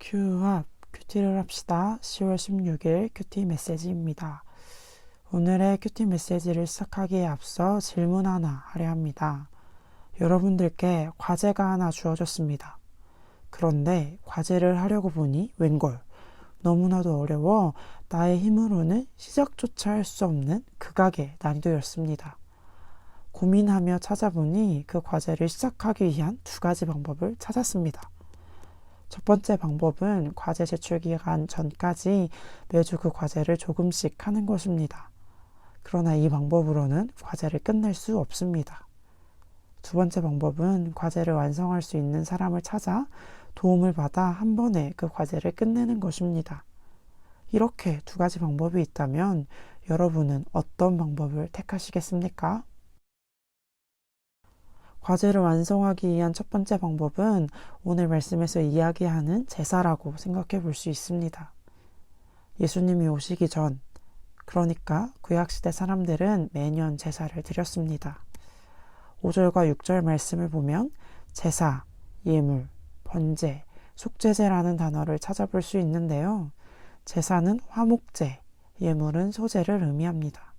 큐합 큐티를 합시다. 10월 16일 큐티 메시지입니다. 오늘의 큐티 메시지를 시작하기에 앞서 질문 하나 하려 합니다. 여러분들께 과제가 하나 주어졌습니다. 그런데 과제를 하려고 보니 웬걸 너무나도 어려워 나의 힘으로는 시작조차 할 수 없는 극악의 난이도였습니다. 고민하며 찾아보니 그 과제를 시작하기 위한 두 가지 방법을 찾았습니다. 첫 번째 방법은 과제 제출 기간 전까지 매주 그 과제를 조금씩 하는 것입니다. 그러나 이 방법으로는 과제를 끝낼 수 없습니다. 두 번째 방법은 과제를 완성할 수 있는 사람을 찾아 도움을 받아 한 번에 그 과제를 끝내는 것입니다. 이렇게 두 가지 방법이 있다면 여러분은 어떤 방법을 택하시겠습니까? 과제를 완성하기 위한 첫 번째 방법은 오늘 말씀에서 이야기하는 제사라고 생각해 볼 수 있습니다. 예수님이 오시기 전, 그러니까 구약시대 사람들은 매년 제사를 드렸습니다. 5절과 6절 말씀을 보면 제사, 예물, 번제, 속죄제라는 단어를 찾아볼 수 있는데요. 제사는 화목제, 예물은 소제를 의미합니다.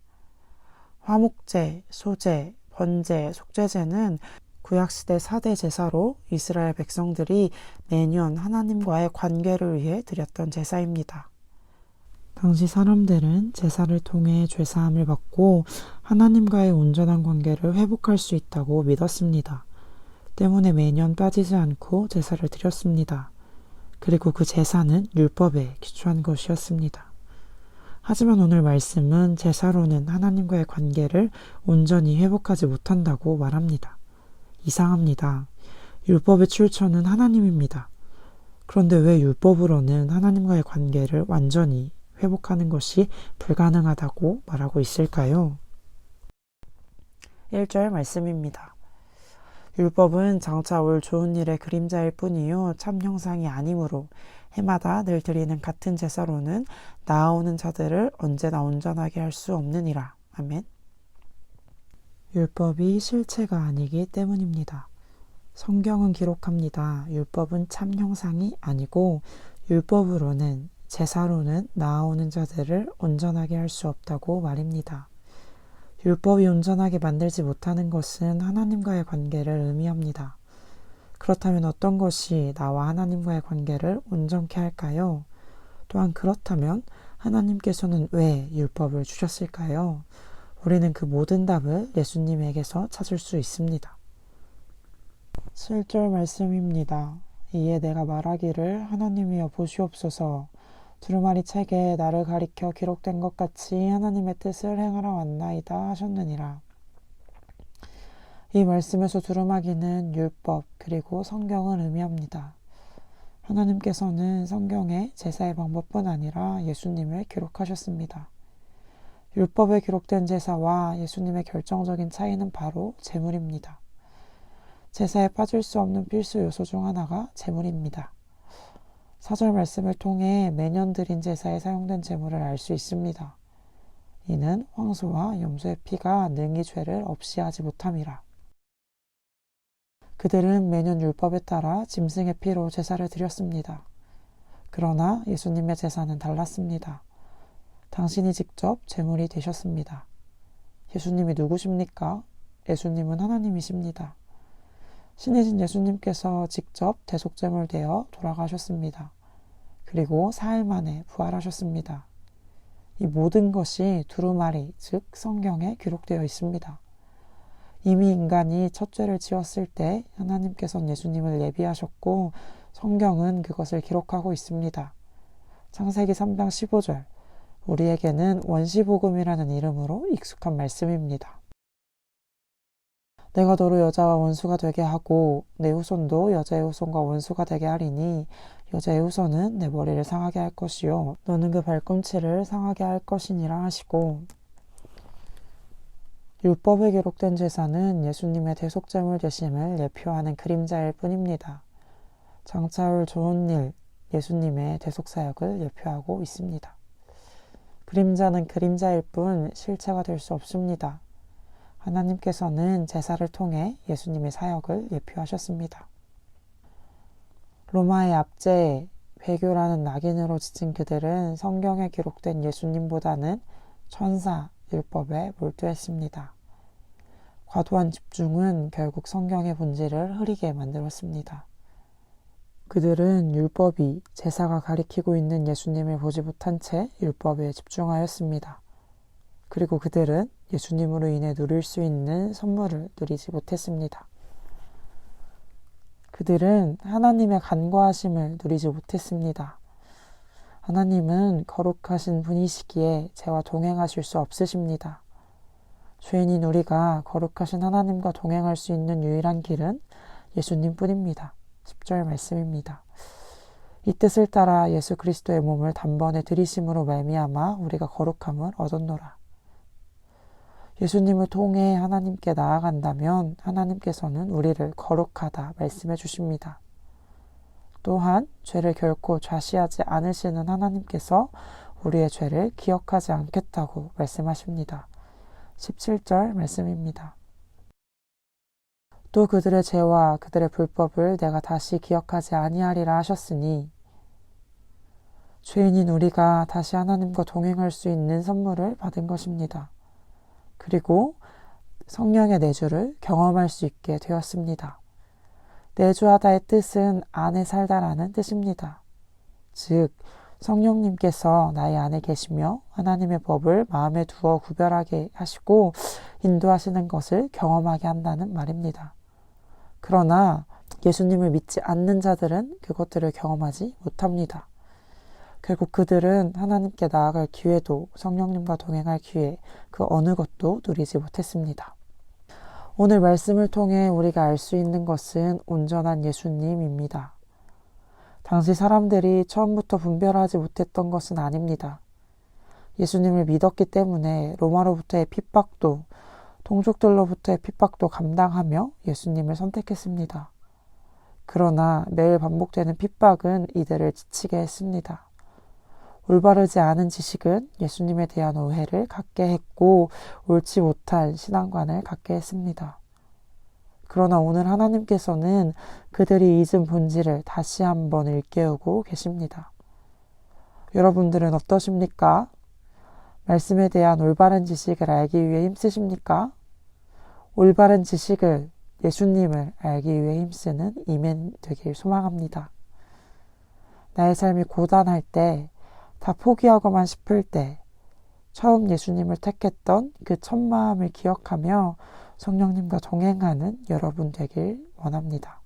화목제, 소제, 번제, 속죄제는 구약시대 4대 제사로 이스라엘 백성들이 매년 하나님과의 관계를 위해 드렸던 제사입니다. 당시 사람들은 제사를 통해 죄사함을 받고 하나님과의 온전한 관계를 회복할 수 있다고 믿었습니다. 때문에 매년 빠지지 않고 제사를 드렸습니다. 그리고 그 제사는 율법에 기초한 것이었습니다. 하지만 오늘 말씀은 제사로는 하나님과의 관계를 온전히 회복하지 못한다고 말합니다. 이상합니다. 율법의 출처는 하나님입니다. 그런데 왜 율법으로는 하나님과의 관계를 완전히 회복하는 것이 불가능하다고 말하고 있을까요? 1절 말씀입니다. 율법은 장차 올 좋은 일의 그림자일 뿐이요 참 형상이 아니므로 해마다 늘 드리는 같은 제사로는 나아오는 자들을 언제나 온전하게 할 수 없느니라. 아멘. 율법이 실체가 아니기 때문입니다. 성경은 기록합니다. 율법은 참 형상이 아니고 율법으로는 제사로는 나아오는 자들을 온전하게 할 수 없다고 말입니다. 율법이 온전하게 만들지 못하는 것은 하나님과의 관계를 의미합니다. 그렇다면 어떤 것이 나와 하나님과의 관계를 온전케 할까요? 또한 그렇다면 하나님께서는 왜 율법을 주셨을까요? 우리는 그 모든 답을 예수님에게서 찾을 수 있습니다. 7절 말씀입니다. 이에 내가 말하기를 하나님이여 보시옵소서 두루마리 책에 나를 가리켜 기록된 것 같이 하나님의 뜻을 행하러 왔나이다 하셨느니라. 이 말씀에서 두루마기는 율법 그리고 성경을 의미합니다. 하나님께서는 성경에 제사의 방법뿐 아니라 예수님을 기록하셨습니다. 율법에 기록된 제사와 예수님의 결정적인 차이는 바로 제물입니다. 제사에 빠질 수 없는 필수 요소 중 하나가 제물입니다. 4절 말씀을 통해 매년 드린 제사에 사용된 제물을 알 수 있습니다. 이는 황소와 염소의 피가 능히 죄를 없이 하지 못함이라. 그들은 매년 율법에 따라 짐승의 피로 제사를 드렸습니다. 그러나 예수님의 제사는 달랐습니다. 당신이 직접 제물이 되셨습니다. 예수님이 누구십니까? 예수님은 하나님이십니다. 신이신 예수님께서 직접 대속제물 되어 돌아가셨습니다. 그리고 사흘 만에 부활하셨습니다. 이 모든 것이 두루마리, 즉 성경에 기록되어 있습니다. 이미 인간이 첫 죄를 지었을 때 하나님께서는 예수님을 예비하셨고 성경은 그것을 기록하고 있습니다. 창세기 3장 15절 우리에게는 원시복음이라는 이름으로 익숙한 말씀입니다. 내가 너로 여자와 원수가 되게 하고 내 후손도 여자의 후손과 원수가 되게 하리니 여자의 후손은 내 머리를 상하게 할 것이요 너는 그 발꿈치를 상하게 할 것이니라 하시고 율법에 기록된 제사는 예수님의 대속제물 되심을 예표하는 그림자일 뿐입니다. 장차 올 좋은 일, 예수님의 대속사역을 예표하고 있습니다. 그림자는 그림자일 뿐 실체가 될 수 없습니다. 하나님께서는 제사를 통해 예수님의 사역을 예표하셨습니다. 로마의 압제, 배교라는 낙인으로 지친 그들은 성경에 기록된 예수님보다는 천사, 율법에 몰두했습니다. 과도한 집중은 결국 성경의 본질을 흐리게 만들었습니다. 그들은 율법이 제사가 가리키고 있는 예수님을 보지 못한 채 율법에 집중하였습니다. 그리고 그들은 예수님으로 인해 누릴 수 있는 선물을 누리지 못했습니다. 그들은 하나님의 간과하심을 누리지 못했습니다. 하나님은 거룩하신 분이시기에 저와 동행하실 수 없으십니다. 죄인인 우리가 거룩하신 하나님과 동행할 수 있는 유일한 길은 예수님뿐입니다. 10절 말씀입니다. 이 뜻을 따라 예수 그리스도의 몸을 단번에 들이심으로 말미암아 우리가 거룩함을 얻었노라. 예수님을 통해 하나님께 나아간다면 하나님께서는 우리를 거룩하다 말씀해 주십니다. 또한 죄를 결코 좌시하지 않으시는 하나님께서 우리의 죄를 기억하지 않겠다고 말씀하십니다. 17절 말씀입니다. 또 그들의 죄와 그들의 불법을 내가 다시 기억하지 아니하리라 하셨으니 죄인인 우리가 다시 하나님과 동행할 수 있는 선물을 받은 것입니다. 그리고 성령의 내주를 경험할 수 있게 되었습니다. 내주하다의 뜻은 안에 살다라는 뜻입니다. 즉 성령님께서 나의 안에 계시며 하나님의 법을 마음에 두어 구별하게 하시고 인도하시는 것을 경험하게 한다는 말입니다. 그러나 예수님을 믿지 않는 자들은 그것들을 경험하지 못합니다. 결국 그들은 하나님께 나아갈 기회도 성령님과 동행할 기회 그 어느 것도 누리지 못했습니다. 오늘 말씀을 통해 우리가 알 수 있는 것은 온전한 예수님입니다. 당시 사람들이 처음부터 분별하지 못했던 것은 아닙니다. 예수님을 믿었기 때문에 로마로부터의 핍박도 동족들로부터의 핍박도 감당하며 예수님을 선택했습니다. 그러나 매일 반복되는 핍박은 이들을 지치게 했습니다. 올바르지 않은 지식은 예수님에 대한 오해를 갖게 했고 옳지 못한 신앙관을 갖게 했습니다. 그러나 오늘 하나님께서는 그들이 잊은 본질을 다시 한번 일깨우고 계십니다. 여러분들은 어떠십니까? 말씀에 대한 올바른 지식을 알기 위해 힘쓰십니까? 올바른 지식을 예수님을 알기 위해 힘쓰는 이멘 되길 소망합니다. 나의 삶이 고단할 때, 다 포기하고만 싶을 때, 처음 예수님을 택했던 그 첫 마음을 기억하며 성령님과 동행하는 여러분 되길 원합니다.